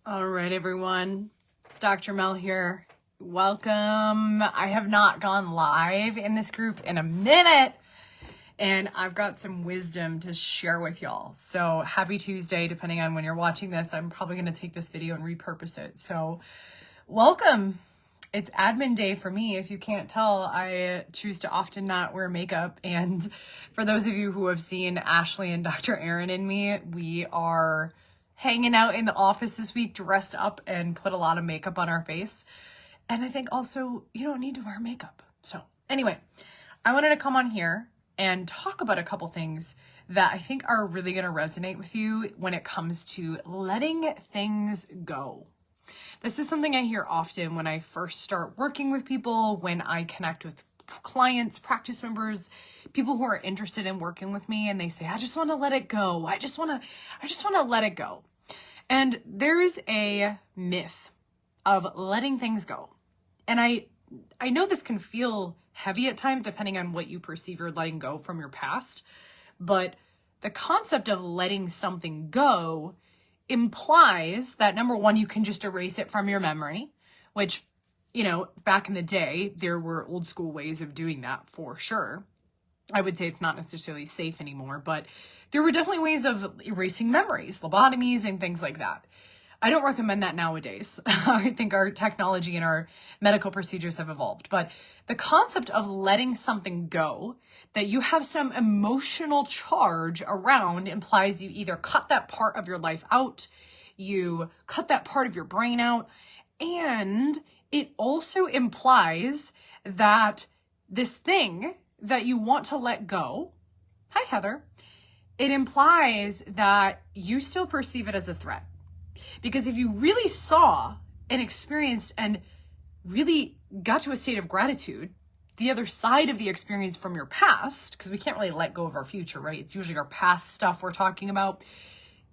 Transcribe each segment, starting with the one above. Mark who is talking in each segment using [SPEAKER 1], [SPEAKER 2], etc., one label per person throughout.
[SPEAKER 1] All right, everyone. It's Dr. Mel here. Welcome. I have not gone live in this group in a minute, and I've got some wisdom to share with y'all. So happy Tuesday, depending on when you're watching this. I'm probably going to take this video and repurpose it. So welcome. It's admin day for me. If you can't tell, I choose to often not wear makeup. And for those of you who have seen Ashley and Dr. Erin and me, we are hanging out in the office this week, dressed up and put a lot of makeup on our face. And I think also you don't need to wear makeup. So anyway, I wanted to come on here and talk about a couple things that I think are really going to resonate with you when it comes to letting things go. This is something I hear often when I first start working with people, when I connect with clients, practice members, people who are interested in working with me, and they say, I just want to let it go. I just want to let it go. And there's a myth of letting things go. And I know this can feel heavy at times, depending on what you perceive you're letting go from your past. But the concept of letting something go implies that, number one, you can just erase it from your memory, which, you know, back in the day, there were old school ways of doing that for sure. I would say it's not necessarily safe anymore, but there were definitely ways of erasing memories, lobotomies and things like that. I don't recommend that nowadays. I think our technology and our medical procedures have evolved, but the concept of letting something go that you have some emotional charge around implies you either cut that part of your life out, you cut that part of your brain out, and it also implies that this thing that you want to let go, hi Heather, it implies that you still perceive it as a threat. Because if you really saw and experienced and really got to a state of gratitude, the other side of the experience from your past, because we can't really let go of our future, right? It's usually our past stuff we're talking about.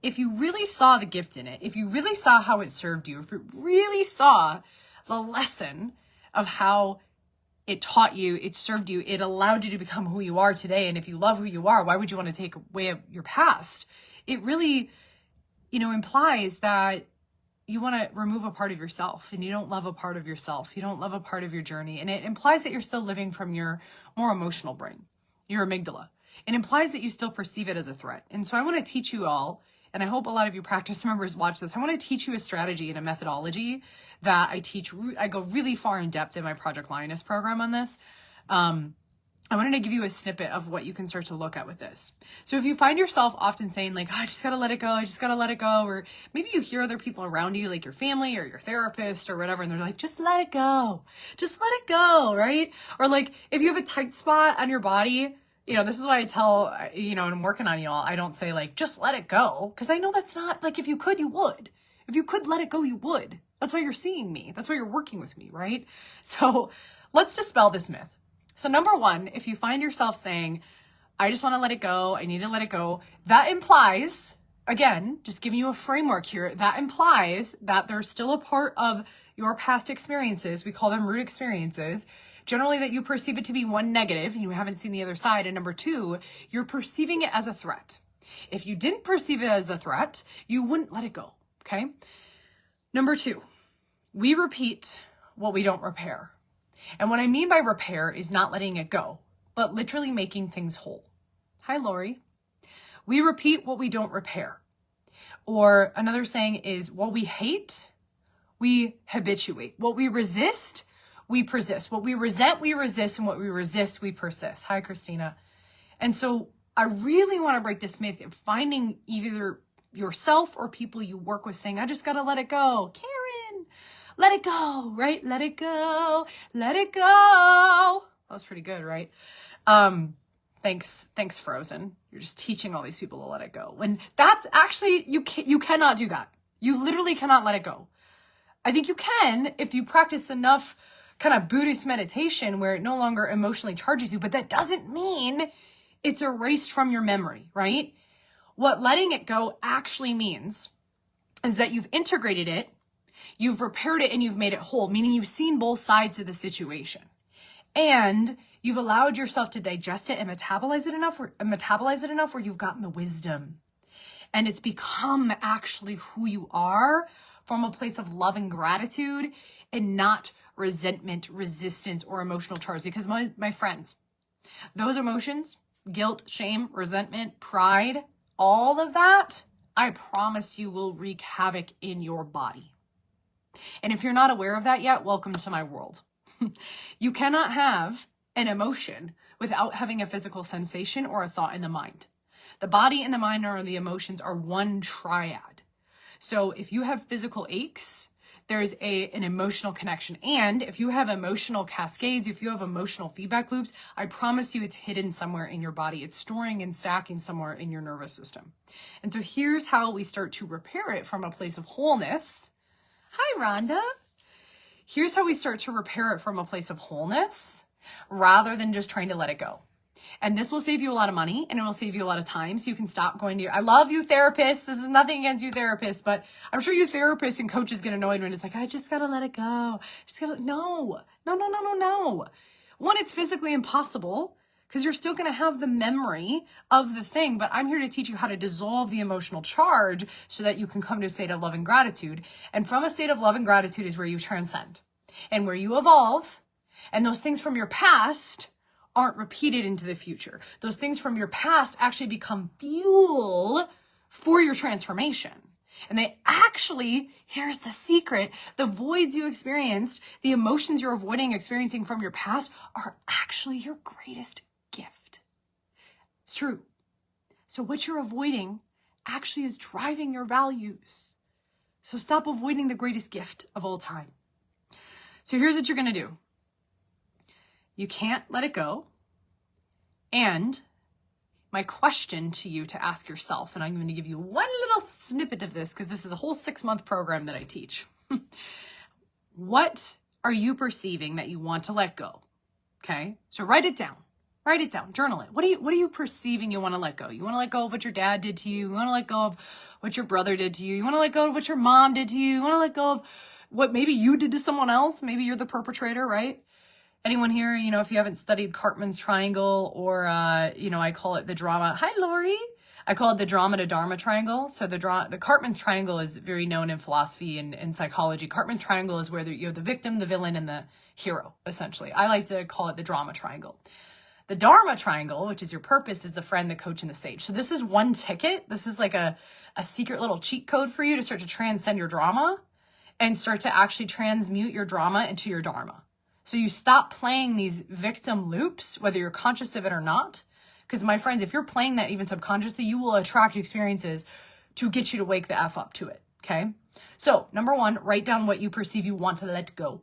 [SPEAKER 1] If you really saw the gift in it, if you really saw how it served you, if you really saw the lesson of how it taught you, it served you, it allowed you to become who you are today. And if you love who you are, why would you want to take away your past? It really, implies that you want to remove a part of yourself and you don't love a part of yourself. You don't love a part of your journey. And it implies that you're still living from your more emotional brain, your amygdala. It implies that you still perceive it as a threat. And so I want to teach you all, and I hope a lot of you practice members watch this. I want to teach you a strategy and a methodology that I teach. I go really far in depth in my Project Lioness program on this. I wanted to give you a snippet of what you can start to look at with this. So if you find yourself often saying like, I just got to let it go. I just got to let it go. Or maybe you hear other people around you, like your family or your therapist or whatever, and they're like, just let it go. Just let it go, right? Or like if you have a tight spot on your body, this is why I tell, and I'm working on y'all, I don't say like, just let it go. Because I know that's not, like, if you could, you would. If you could let it go, you would. That's why you're seeing me. That's why you're working with me, right? So let's dispel this myth. So number one, if you find yourself saying, I just want to let it go, I need to let it go, that implies, again, just giving you a framework here, that implies that there's still a part of your past experiences, we call them root experiences, generally that you perceive it to be one, negative, and you haven't seen the other side, and number two, you're perceiving it as a threat. If you didn't perceive it as a threat, you wouldn't let it go, okay? Number two, we repeat what we don't repair. And what I mean by repair is not letting it go, but literally making things whole. Hi, Lori. We repeat what we don't repair. Or another saying is, what we hate, we habituate. What we resist, we persist. What we resent, we resist. And what we resist, we persist. Hi, Christina. And so I really want to break this myth of finding either yourself or people you work with saying, I just got to let it go. Karen. Let it go, right? Let it go. Let it go. That was pretty good, right? Thanks, Frozen. You're just teaching all these people to let it go. When that's actually, you cannot do that. You literally cannot let it go. I think you can if you practice enough kind of Buddhist meditation where it no longer emotionally charges you, but that doesn't mean it's erased from your memory, right? What letting it go actually means is that you've integrated it, you've repaired it, and you've made it whole, meaning you've seen both sides of the situation. And you've allowed yourself to digest it and metabolize it enough where you've gotten the wisdom. And it's become actually who you are from a place of love and gratitude and not resentment, resistance, or emotional charge. Because my friends, those emotions, guilt, shame, resentment, pride, all of that, I promise you will wreak havoc in your body. And if you're not aware of that yet, welcome to my world. You cannot have an emotion without having a physical sensation or a thought in the mind. The body and the mind or the emotions are one triad. So if you have physical aches, there's an emotional connection. And if you have emotional cascades, if you have emotional feedback loops, I promise you it's hidden somewhere in your body. It's storing and stacking somewhere in your nervous system. And so here's how we start to repair it from a place of wholeness. Hi, Rhonda. Here's how we start to repair it from a place of wholeness rather than just trying to let it go. And this will save you a lot of money and it will save you a lot of time. So you can stop going to I love you therapists. This is nothing against you therapists, but I'm sure you therapists and coaches get annoyed when it's like, I just got to let it go. No. One, it's physically impossible because you're still going to have the memory of the thing, but I'm here to teach you how to dissolve the emotional charge so that you can come to a state of love and gratitude. And from a state of love and gratitude is where you transcend and where you evolve. And those things from your past aren't repeated into the future. Those things from your past actually become fuel for your transformation. And they actually, here's the secret, the voids you experienced, the emotions you're avoiding experiencing from your past are actually your greatest gift. It's true. So what you're avoiding actually is driving your values. So stop avoiding the greatest gift of all time. So here's what you're going to do. You can't let it go. And my question to you to ask yourself, and I'm going to give you one little snippet of this because this is a whole 6-month program that I teach. What are you perceiving that you want to let go? Okay. So write it down, journal it. What are you perceiving you want to let go? You want to let go of what your dad did to you. You want to let go of what your brother did to you. You want to let go of what your mom did to you. You want to let go of what maybe you did to someone else. Maybe you're the perpetrator, right? Anyone here, if you haven't studied Cartman's triangle or, I call it the drama. Hi, Lori. I call it the drama to dharma triangle. So the Cartman's triangle is very known in philosophy and psychology. Cartman's triangle is where you have the victim, the villain, and the hero, essentially. I like to call it the drama triangle. The dharma triangle, which is your purpose, is the friend, the coach, and the sage. So this is one ticket. This is like a secret little cheat code for you to start to transcend your drama and start to actually transmute your drama into your dharma. So you stop playing these victim loops, whether you're conscious of it or not. Because my friends, if you're playing that even subconsciously, you will attract experiences to get you to wake the F up to it, okay? So number one, write down what you perceive you want to let go,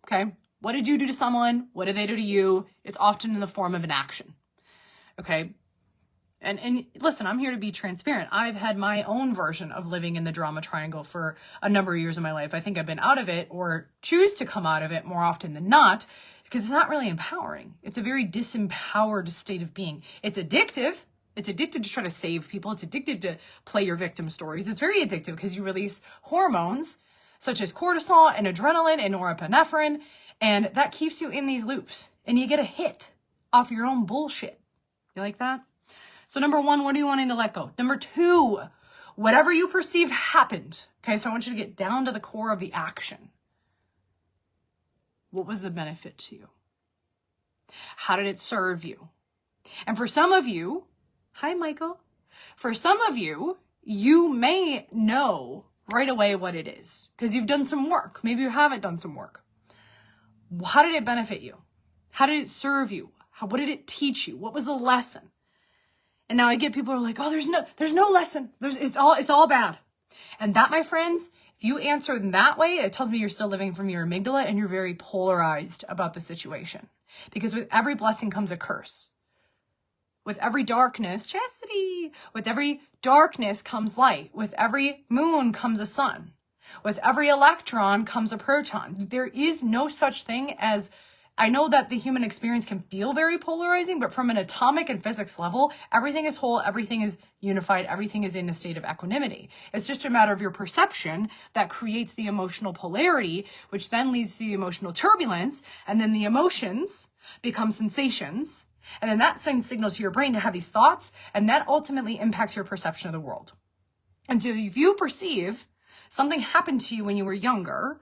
[SPEAKER 1] okay? What did you do to someone? What did they do to you? It's often in the form of an action, okay? And listen, I'm here to be transparent. I've had my own version of living in the drama triangle for a number of years of my life. I think I've been out of it or choose to come out of it more often than not because it's not really empowering. It's a very disempowered state of being. It's addictive. It's addictive to try to save people. It's addictive to play your victim stories. It's very addictive because you release hormones such as cortisol and adrenaline and norepinephrine, and that keeps you in these loops and you get a hit off your own bullshit. You like that? So number one, what are you wanting to let go? Number two, whatever you perceive happened. Okay, so I want you to get down to the core of the action. What was the benefit to you? How did it serve you? And for some of you, hi, Michael. For some of you, you may know right away what it is because you've done some work. Maybe you haven't done some work. How did it benefit you? How did it serve you? What did it teach you? What was the lesson? And now I get people who are like, oh, there's no lesson. It's all bad. And that, my friends, if you answer in that way, it tells me you're still living from your amygdala and you're very polarized about the situation. Because with every blessing comes a curse. With every darkness, chastity. With every darkness comes light. With every moon comes a sun. With every electron comes a proton. There is no such thing as, I know that the human experience can feel very polarizing, but from an atomic and physics level, everything is whole, everything is unified, everything is in a state of equanimity. It's just a matter of your perception that creates the emotional polarity, which then leads to the emotional turbulence, and then the emotions become sensations, and then that sends signals to your brain to have these thoughts, and that ultimately impacts your perception of the world. And so if you perceive Something happened to you when you were younger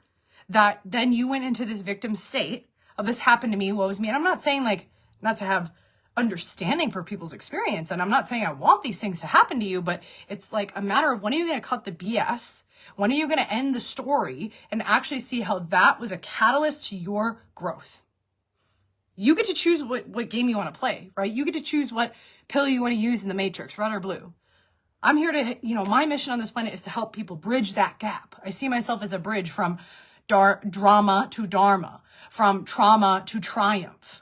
[SPEAKER 1] that then you went into this victim state of this happened to me, woe is me. And I'm not saying like not to have understanding for people's experience. And I'm not saying I want these things to happen to you, but it's like a matter of when are you going to cut the BS? When are you going to end the story and actually see how that was a catalyst to your growth? You get to choose what game you want to play, right? You get to choose what pill you want to use in the matrix, red or blue. I'm here to, my mission on this planet is to help people bridge that gap. I see myself as a bridge from drama to dharma, from trauma to triumph.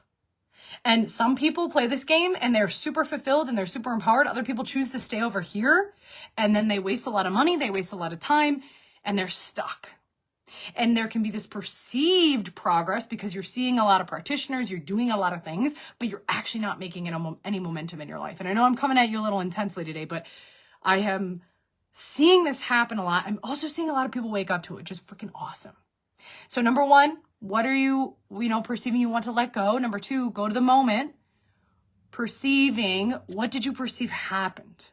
[SPEAKER 1] And some people play this game and they're super fulfilled and they're super empowered. Other people choose to stay over here and then they waste a lot of money, they waste a lot of time, and they're stuck. And there can be this perceived progress because you're seeing a lot of practitioners, you're doing a lot of things, but you're actually not making any momentum in your life. And I know I'm coming at you a little intensely today, but I am seeing this happen a lot. I'm also seeing a lot of people wake up to it, which is freaking awesome. So number one, what are you, perceiving you want to let go? Number two, go to the moment. Perceiving, what did you perceive happened?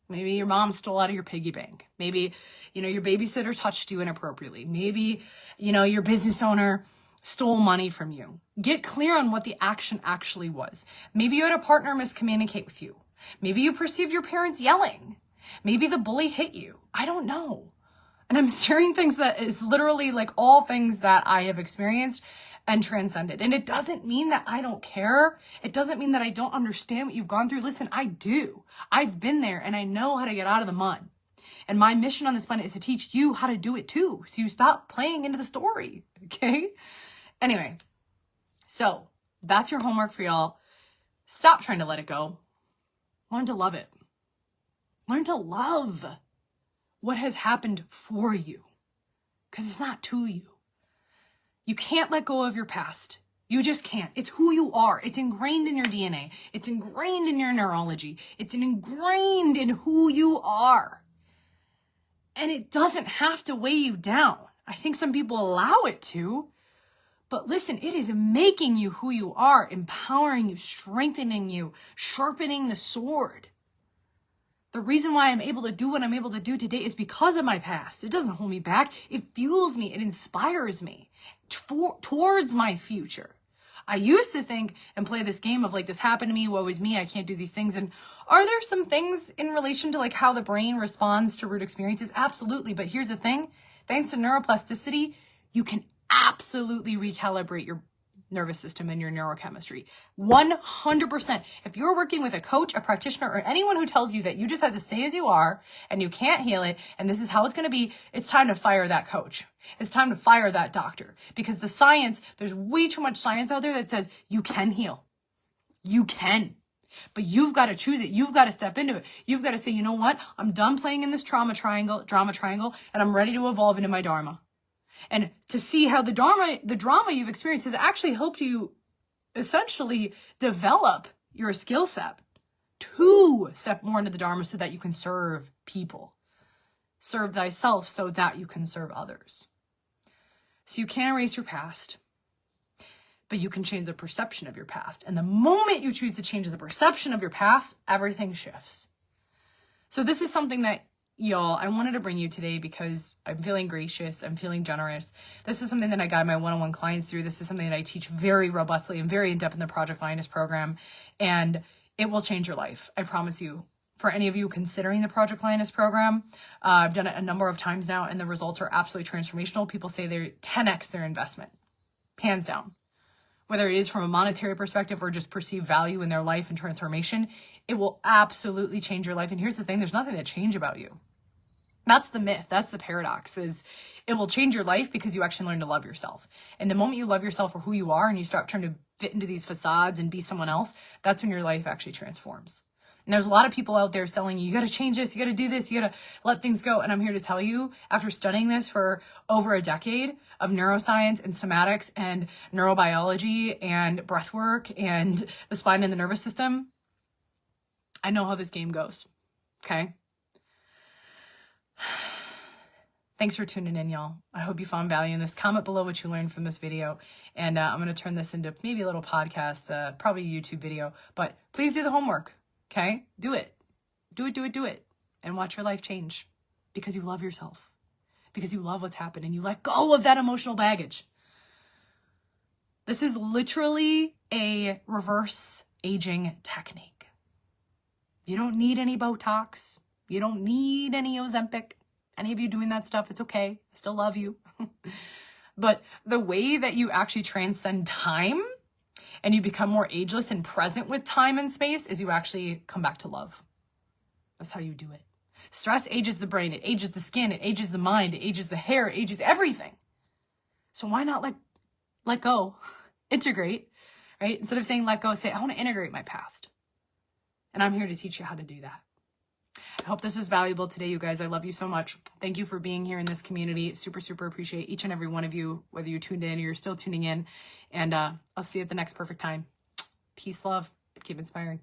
[SPEAKER 1] Maybe your mom stole out of your piggy bank. Maybe, your babysitter touched you inappropriately. Maybe, your business owner stole money from you. Get clear on what the action actually was. Maybe you had a partner miscommunicate with you. Maybe you perceived your parents yelling. Maybe the bully hit you. I don't know. And I'm sharing things that is literally like all things that I have experienced and transcended. And it doesn't mean that I don't care. It doesn't mean that I don't understand what you've gone through. Listen, I do. I've been there and I know how to get out of the mud. And my mission on this planet is to teach you how to do it too. So you stop playing into the story. Okay? Anyway, so that's your homework for y'all. Stop trying to let it go. Learn to love it. Learn to love what has happened for you, because it's not to you. You can't let go of your past. You just can't. It's who you are. It's ingrained in your DNA. It's ingrained in your neurology. It's ingrained in who you are. And it doesn't have to weigh you down. I think some people allow it to, but listen, it is making you who you are, empowering you, strengthening you, sharpening the sword. The reason why I'm able to do what I'm able to do today is because of my past. It doesn't hold me back. It fuels me. It inspires me towards my future. I used to think and play this game of like, this happened to me, woe is me, I can't do these things. And are there some things in relation to like how the brain responds to root experiences? Absolutely. But here's the thing. Thanks to neuroplasticity, you can absolutely recalibrate your nervous system and your neurochemistry. 100%. If you're working with a coach, a practitioner, or anyone who tells you that you just have to stay as you are and you can't heal it and this is how it's going to be, it's time to fire that coach. It's time to fire that doctor, because the science, there's way too much science out there that says you can heal. You can. But you've got to choose it. You've got to step into it. You've got to say, you know what? I'm done playing in this drama triangle, and I'm ready to evolve into my dharma. And to see how the drama you've experienced has actually helped you essentially develop your skill set to step more into the dharma so that you can serve people. Serve thyself so that you can serve others. So you can't erase your past, but you can change the perception of your past. And the moment you choose to change the perception of your past, everything shifts. So this is something that y'all, I wanted to bring you today because I'm feeling gracious. I'm feeling generous. This is something that I guide my one-on-one clients through. This is something that I teach very robustly and very in-depth in the Project Lioness program. And it will change your life. I promise you. For any of you considering the Project Lioness program, I've done it a number of times now and the results are absolutely transformational. People say they're 10x their investment. Hands down. Whether it is from a monetary perspective or just perceived value in their life and transformation, it will absolutely change your life. And here's the thing, there's nothing to change about you. That's the myth. That's the paradox, is it will change your life because you actually learn to love yourself. And the moment you love yourself for who you are and you stop trying to fit into these facades and be someone else, that's when your life actually transforms. And there's a lot of people out there selling you, you got to change this, you got to do this, you got to let things go. And I'm here to tell you, after studying this for over a decade of neuroscience and somatics and neurobiology and breath work and the spine and the nervous system, I know how this game goes. Okay? Thanks for tuning in, y'all. I hope you found value in this. Comment below what you learned from this video. And I'm going to turn this into maybe a little podcast, probably a YouTube video. But please do the homework. Okay? Do it. Do it. And watch your life change because you love yourself. because you love what's happened and you let go of that emotional baggage. This is literally a reverse aging technique. You don't need any Botox. You don't need any Ozempic. Any of you doing that stuff, it's okay. I still love you. But the way that you actually transcend time and you become more ageless and present with time and space is you actually come back to love. That's how you do it. Stress ages the brain, it ages the skin, it ages the mind, it ages the hair, it ages everything. So why not let go, integrate, right? Instead of saying let go, say, I want to integrate my past. And I'm here to teach you how to do that. I hope this is valuable today, you guys. I love you so much. Thank you for being here in this community. Super, super appreciate each and every one of you, whether you tuned in or you're still tuning in. And I'll see you at the next perfect time. Peace, love, keep inspiring.